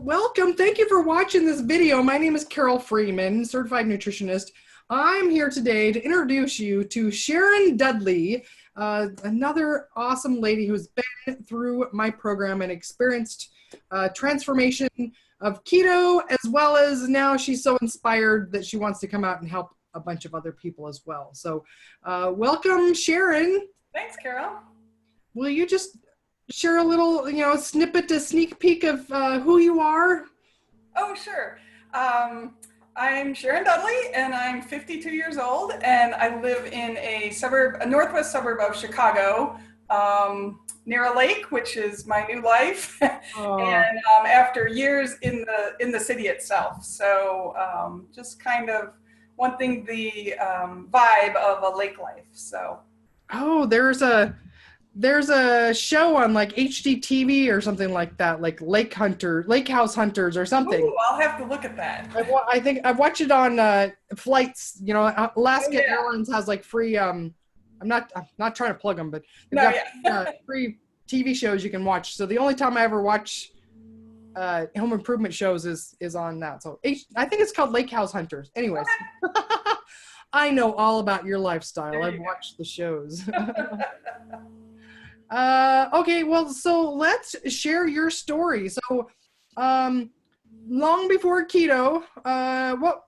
Well, welcome. Thank you for watching this video. My name is Carole Freeman, certified nutritionist. I'm here today to introduce you to Sharon Dudley, another awesome lady who's been through my program and experienced transformation of keto, as well as now she's so inspired that she wants to come out and help a bunch of other people as well. So welcome, Sharon. Thanks, Carole. Will you just share a little, snippet, a sneak peek of who you are? Oh, sure. I'm Sharon Dudley, and I'm 52 years old, and I live in a northwest suburb of Chicago, near a lake, which is my new life, and after years in the city itself. So just kind of wanting the vibe of a lake life. So. Oh, there's a show on like HGTV or something like that, like Lake House Hunters or something. Ooh, I'll have to look at that. I think I've watched it on flights. Alaska Airlines has like free. I'm not trying to plug them, but free TV shows you can watch. So the only time I ever watch home improvement shows is on that. So I think it's called Lake House Hunters. Anyways, I know all about your lifestyle. I've watched the shows. Okay, well, so let's share your story. So, long before keto,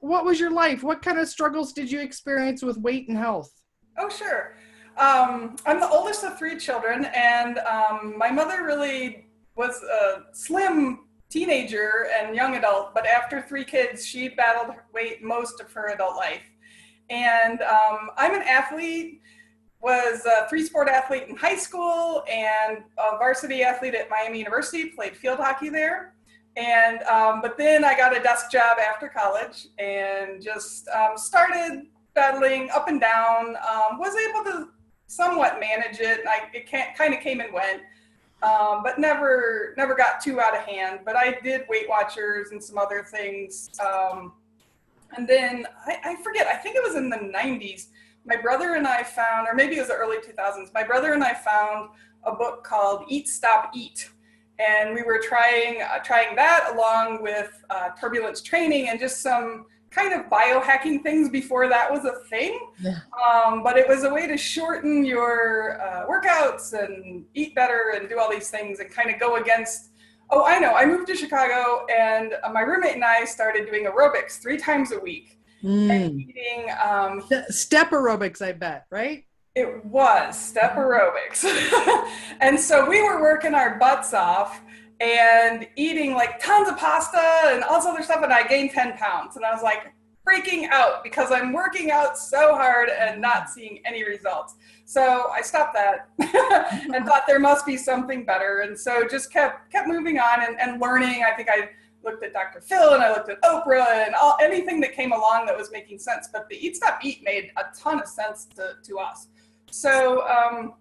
what was your life? What kind of struggles did you experience with weight and health? Oh, sure. I'm the oldest of three children, and my mother really was a slim teenager and young adult, but after three kids, she battled weight most of her adult life. And I'm an athlete. Was a three-sport athlete in high school and a varsity athlete at Miami University, played field hockey there. And, but then I got a desk job after college and just started battling up and down, was able to somewhat manage it. It kind of came and went, but never got too out of hand. But I did Weight Watchers and some other things. And then I forget, I think it was in the 90s, my brother and I found, or maybe it was the early 2000s, my brother and I found a book called Eat, Stop, Eat. And we were trying that along with turbulence training and just some kind of biohacking things before that was a thing. Yeah. But it was a way to shorten your workouts and eat better and do all these things and kind of go against, I moved to Chicago and my roommate and I started doing aerobics 3 times a week. And eating step aerobics, I bet, right? It was step aerobics. And so we were working our butts off and eating like tons of pasta and all this other stuff, and I gained 10 pounds. And I was like freaking out because I'm working out so hard and not seeing any results. So I stopped that and thought there must be something better. And so just kept moving on and learning. I think I looked at Dr. Phil and I looked at Oprah and anything that came along that was making sense. But the Eat Stop Eat made a ton of sense to us. So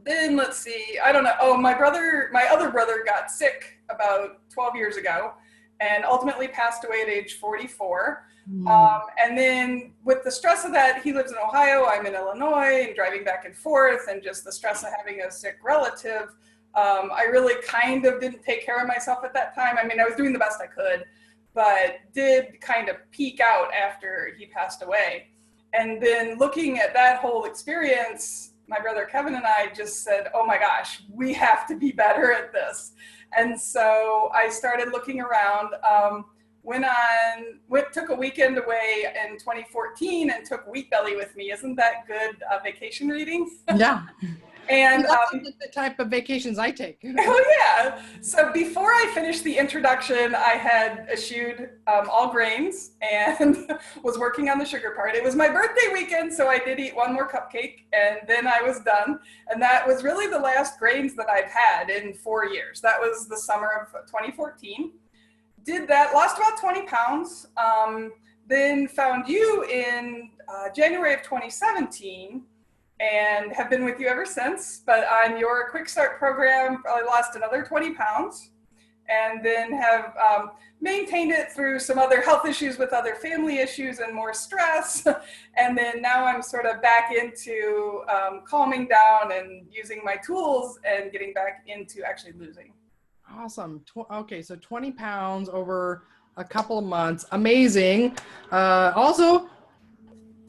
then let's see, I don't know. Oh, my other brother got sick about 12 years ago and ultimately passed away at age 44. And then with the stress of that, he lives in Ohio, I'm in Illinois, and driving back and forth, and just the stress of having a sick relative. I really kind of didn't take care of myself at that time. I mean, I was doing the best I could, but did kind of peak out after he passed away. And then looking at that whole experience, my brother Kevin and I just said, oh my gosh, we have to be better at this. And so I started looking around, took a weekend away in 2014 and took Wheat Belly with me. Isn't that good vacation reading? Yeah. And that's the type of vacations I take. Oh yeah. So before I finished the introduction, I had eschewed all grains and was working on the sugar part. It was my birthday weekend, so I did eat one more cupcake and then I was done. And that was really the last grains that I've had in 4 years. That was the summer of 2014. Did that, lost about 20 pounds. Then found you in January of 2017. And have been with you ever since, but on your quick start program, probably lost another 20 pounds and then have maintained it through some other health issues with other family issues and more stress. And then now I'm sort of back into calming down and using my tools and getting back into actually losing. Awesome. Okay, so 20 pounds over a couple of months. Amazing. Also,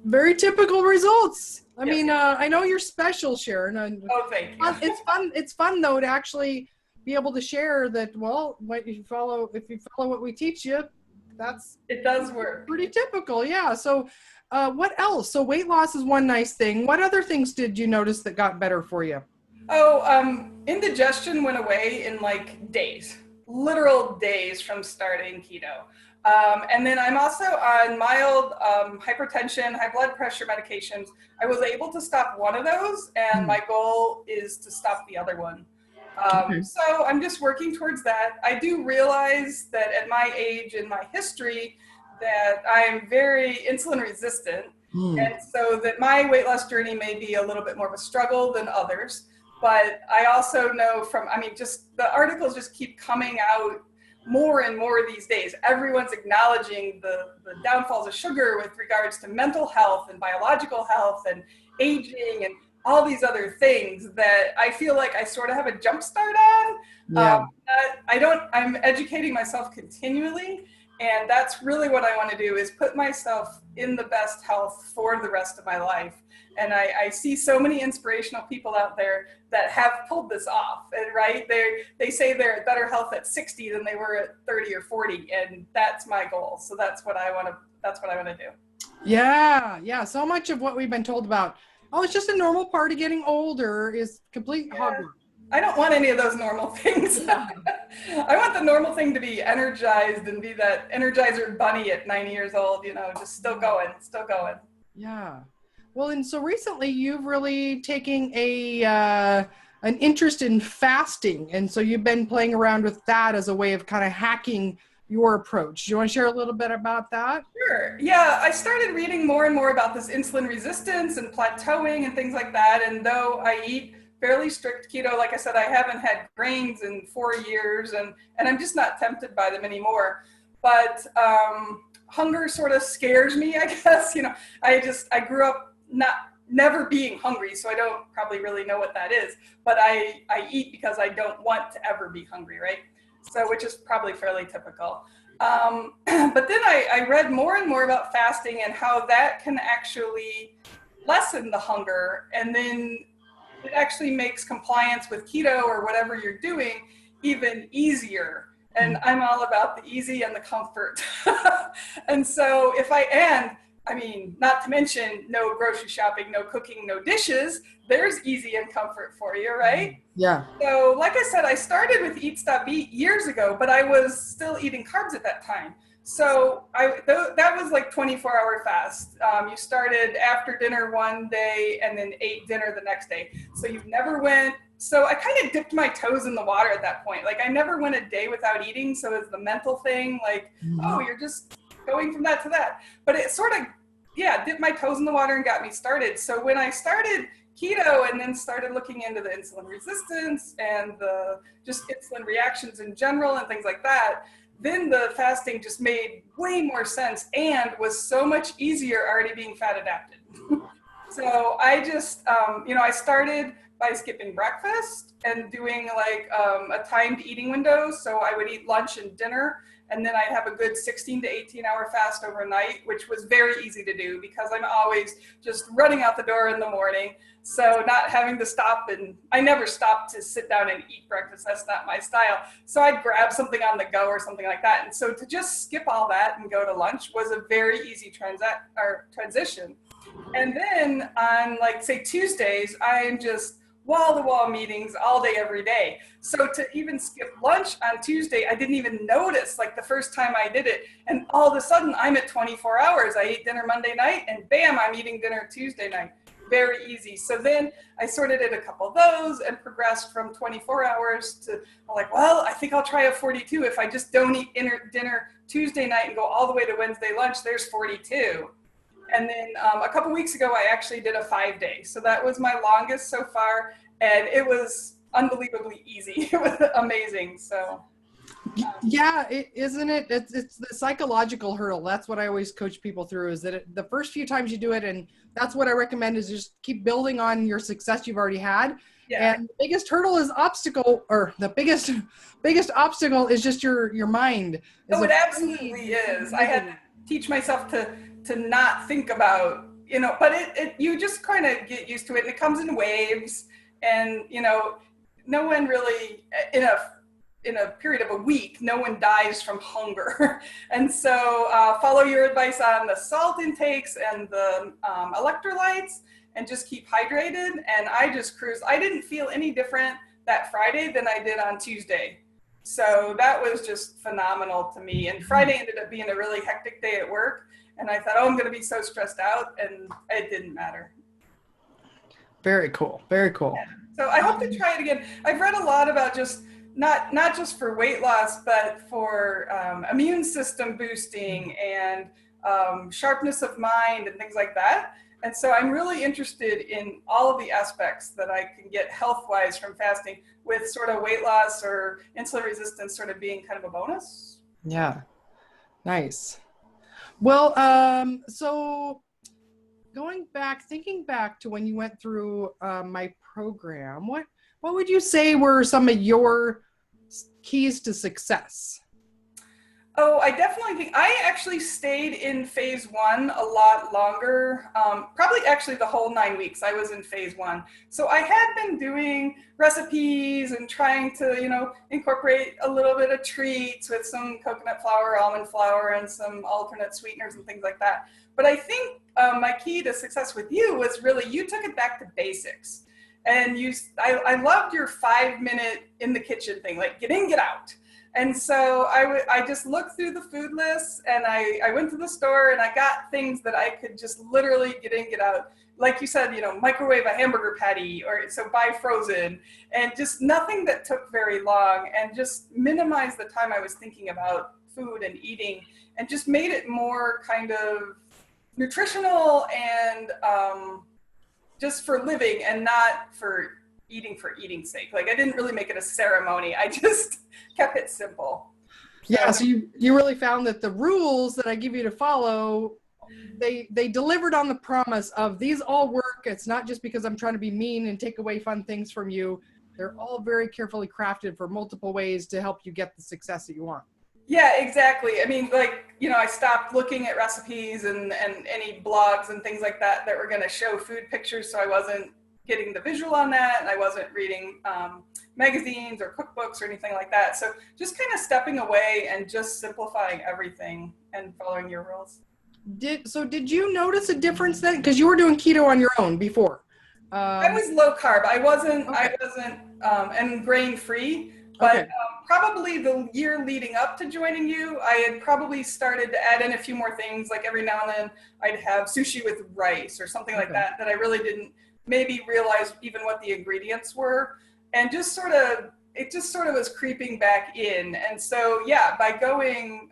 very typical results. I Yes. mean, I know you're special, Sharon. And Oh, thank you. it's fun. It's fun though to actually be able to share that. Well, if you follow what we teach you, that's It does work. pretty typical. Yeah. So, what else? So, weight loss is one nice thing. What other things did you notice that got better for you? Oh, indigestion went away in like days, literal days from starting keto. And then I'm also on mild hypertension, high blood pressure medications. I was able to stop one of those, and my goal is to stop the other one. Okay. So I'm just working towards that. I do realize that at my age and my history that I am very insulin resistant. And so that my weight loss journey may be a little bit more of a struggle than others. But I also know from, I mean, just the articles just keep coming out more and more these days. Everyone's acknowledging the downfalls of sugar with regards to mental health and biological health and aging and all these other things that I feel like I sort of have a jump start on. Yeah. I'm educating myself continually. And that's really what I want to do, is put myself in the best health for the rest of my life. And I see so many inspirational people out there that have pulled this off, and right? They say they're at better health at 60 than they were at 30 or 40. And that's my goal. So that's what I want to do. Yeah. Yeah. So much of what we've been told about, oh, it's just a normal part of getting older, is complete hogwash. I don't want any of those normal things. I want the normal thing to be energized and be that Energizer bunny at 90 years old, you know, just still going. Yeah. Well, and so recently you've really taken an interest in fasting. And so you've been playing around with that as a way of kind of hacking your approach. Do you want to share a little bit about that? Sure. Yeah, I started reading more and more about this insulin resistance and plateauing and things like that. And though I eat fairly strict keto, like I said, I haven't had grains in 4 years, and I'm just not tempted by them anymore. But hunger sort of scares me, I guess. You know, I grew up never being hungry, so I don't probably really know what that is. But I eat because I don't want to ever be hungry, right? So, which is probably fairly typical. But then I read more and more about fasting and how that can actually lessen the hunger, and then it actually makes compliance with keto or whatever you're doing even easier. And I'm all about the easy and the comfort. And so I mean, not to mention no grocery shopping, no cooking, no dishes, there's easy and comfort for you, right? Yeah. So like I said, I started with Eat Stop Eat years ago, but I was still eating carbs at that time. So that was like 24-hour fast. You started after dinner one day and then ate dinner the next day. So you never went. So I kind of dipped my toes in the water at that point. Like I never went a day without eating. So it's the mental thing, like, oh, you're just going from that to that. But it sort of, yeah, dipped my toes in the water and got me started. So when I started keto and then started looking into the insulin resistance and the just insulin reactions in general and things like that, then the fasting just made way more sense and was so much easier already being fat adapted. So I just, I started by skipping breakfast and doing like a timed eating window. So I would eat lunch and dinner, and then I'd have a good 16 to 18 hour fast overnight, which was very easy to do because I'm always just running out the door in the morning. So not having to stop, and I never stopped to sit down and eat breakfast. That's not my style. So I'd grab something on the go or something like that. And so to just skip all that and go to lunch was a very easy transition. And then on like say Tuesdays, I'm just wall-to-wall meetings all day, every day. So to even skip lunch on Tuesday, I didn't even notice like the first time I did it. And all of a sudden I'm at 24 hours. I ate dinner Monday night and bam, I'm eating dinner Tuesday night. Very easy. So then I sort of did a couple of those and progressed from 24 hours to like, well, I think I'll try a 42. If I just don't eat dinner Tuesday night and go all the way to Wednesday lunch, there's 42. And then a couple weeks ago, I actually did a 5-day. So that was my longest so far. And it was unbelievably easy. It was amazing. So. Yeah, isn't it? It's the psychological hurdle. That's what I always coach people through, is that the first few times you do it, and that's what I recommend, is just keep building on your success you've already had. Yeah. And the biggest hurdle is obstacle, or the biggest obstacle is just your mind. Oh, it absolutely is. I had to teach myself to not think about, but you just kind of get used to it, and it comes in waves, and no one really in a period of a week, no one dies from hunger. And so follow your advice on the salt intakes and the electrolytes, and just keep hydrated. And I just cruised. I didn't feel any different that Friday than I did on Tuesday. So that was just phenomenal to me. And Friday ended up being a really hectic day at work. And I thought, oh, I'm going to be so stressed out. And it didn't matter. Very cool. Very cool. Yeah. So I hope to try it again. I've read a lot about just not just for weight loss, but for immune system boosting and sharpness of mind and things like that. And so I'm really interested in all of the aspects that I can get health-wise from fasting, with sort of weight loss or insulin resistance sort of being kind of a bonus. Yeah. Nice. Well, so thinking back to when you went through my program, what would you say were some of your keys to success? Oh, I definitely think I actually stayed in phase 1 a lot longer, probably actually the whole 9 weeks I was in phase 1. So I had been doing recipes and trying to, incorporate a little bit of treats with some coconut flour, almond flour, and some alternate sweeteners and things like that. But I think my key to success with you was really, you took it back to basics. And I loved your 5-minute in the kitchen thing, like get in, get out. And so I just looked through the food lists, and I went to the store and I got things that I could just literally get in, get out. Like you said, microwave a hamburger patty, or so buy frozen, and just nothing that took very long, and just minimize the time I was thinking about food and eating, and just made it more kind of nutritional and just for living, and not for eating's sake. Like, I didn't really make it a ceremony. I just kept it simple. Yeah, so you really found that the rules that I give you to follow, they delivered on the promise of these all work. It's not just because I'm trying to be mean and take away fun things from you. They're all very carefully crafted for multiple ways to help you get the success that you want. Yeah, exactly. I mean, I stopped looking at recipes and any blogs and things like that were going to show food pictures, so I wasn't getting the visual on that, and I wasn't reading magazines or cookbooks or anything like that. So just kind of stepping away and just simplifying everything and following your rules. Did you notice a difference then? Because you were doing keto on your own before. I was low carb. I wasn't, and grain free. But probably the year leading up to joining you, I had probably started to add in a few more things. Like every now and then, I'd have sushi with rice or something like that I really didn't maybe realize even what the ingredients were, and it just sort of was creeping back in. And so, yeah, by going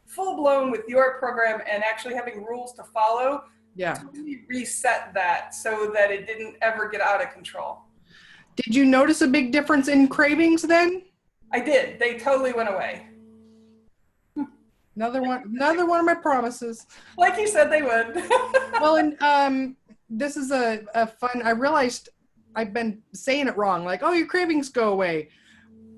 full blown with your program and actually having rules to follow, totally reset that so that it didn't ever get out of control. Did you notice a big difference in cravings then? I did. They totally went away. Another one of my promises. Like you said they would. Well, and this is a fun, I realized I've been saying it wrong. Like, oh, your cravings go away.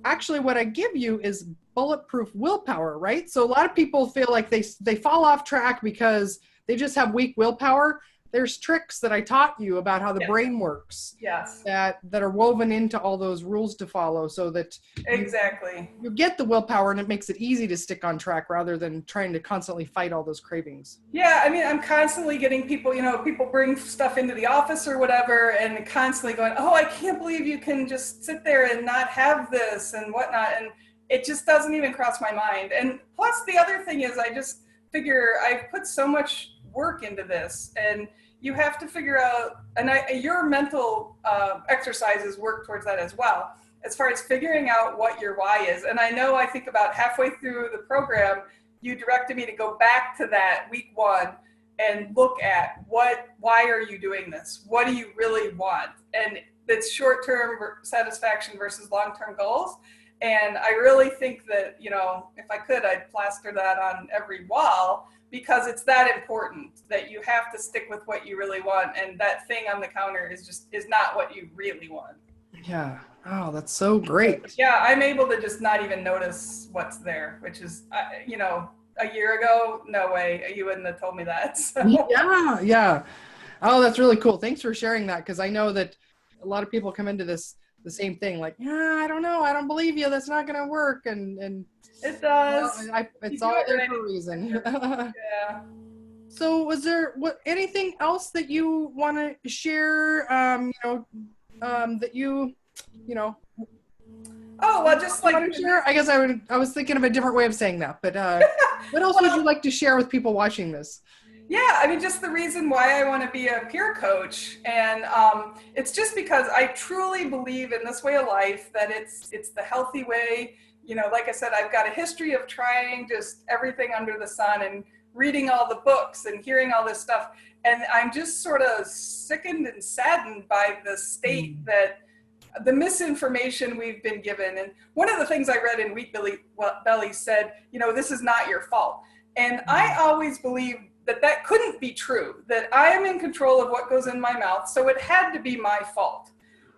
Actually, what I give you is bulletproof willpower, right? So a lot of people feel like they fall off track because they just have weak willpower. There's tricks that I taught you about how the brain works. Yes. That are woven into all those rules to follow, so that you get the willpower, and it makes it easy to stick on track rather than trying to constantly fight all those cravings. Yeah, I mean, I'm constantly getting people, people bring stuff into the office or whatever, and constantly going, oh, I can't believe you can just sit there and not have this and whatnot. And it just doesn't even cross my mind. And plus the other thing is, I just figure I've put so much work into this, and you have to figure out, and your mental exercises work towards that as well, as far as figuring out what your why is. And I think about halfway through the program, you directed me to go back to that week 1 and look at why are you doing this? What do you really want? And it's short-term satisfaction versus long-term goals. And I really think that, if I could, I'd plaster that on every wall, because it's that important that you have to stick with what you really want. And that thing on the counter is not what you really want. Yeah. Oh, that's so great. Yeah, I'm able to just not even notice what's there, which is, a year ago, no way, you wouldn't have told me that. So. Yeah, yeah. Oh, that's really cool. Thanks for sharing that, because I know that a lot of people come into this the same thing, like, yeah, I don't know, I don't believe you, that's not going to work, and It well, does. You it's do all it there right. for a reason. Yeah. So, was there anything else that you want to share? That you know, Oh, well, just you like, want to share? I guess I was thinking of a different way of saying that, but what else would you well, like to share with people watching this? yeah, I mean, just the reason why I want to be a peer coach, and it's just because I truly believe in this way of life, that it's the healthy way. Like I said, I've got a history of trying just everything under the sun and reading all the books and hearing all this stuff, and I'm just sort of sickened and saddened by the state that the misinformation we've been given. And one of the things I read in Wheat Belly said, this is not your fault. And I always believed that couldn't be true, that I am in control of what goes in my mouth, so it had to be my fault.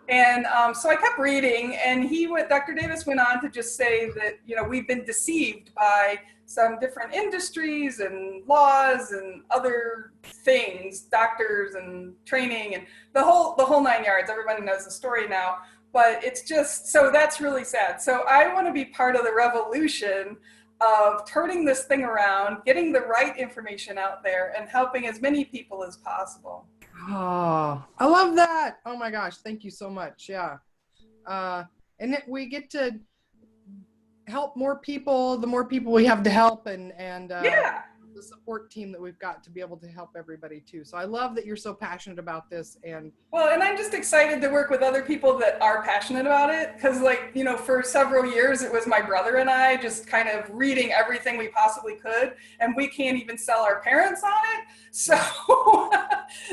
And so I kept reading, and Dr. Davis went on to just say that, we've been deceived by some different industries and laws and other things, doctors and training and the whole 9 yards. Everybody knows the story now, but it's just, so that's really sad. So I want to be part of the revolution of turning this thing around, getting the right information out there, and helping as many people as possible. Oh, I love that. Oh my gosh, thank you so much. Yeah. And we get to help more people, the more people we have to help, and Yeah. the support team that we've got to be able to help everybody too. So I love that you're so passionate about this. And Well, and I'm just excited to work with other people that are passionate about it, because for several years it was my brother and I just kind of reading everything we possibly could, and we can't even sell our parents on it. So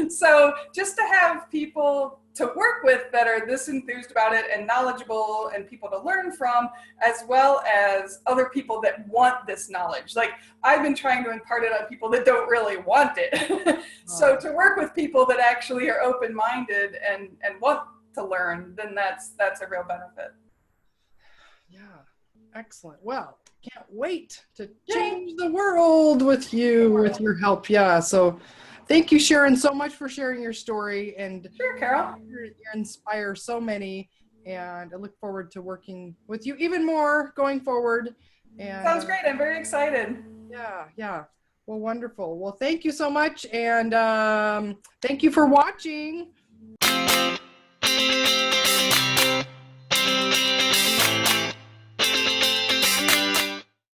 so just to have people to work with that are this enthused about it and knowledgeable, and people to learn from, as well as other people that want this knowledge. Like, I've been trying to impart it on people that don't really want it. So to work with people that actually are open-minded and want to learn, then that's a real benefit. yeah, excellent. Well, can't wait to change the world with you, with your help. Yeah. So thank you, Sharon, so much for sharing your story. And Sure, Carol. you inspire so many. And I look forward to working with you even more going forward. And Sounds great. I'm very excited. yeah, yeah. Well, wonderful. Well, thank you so much. And thank you for watching.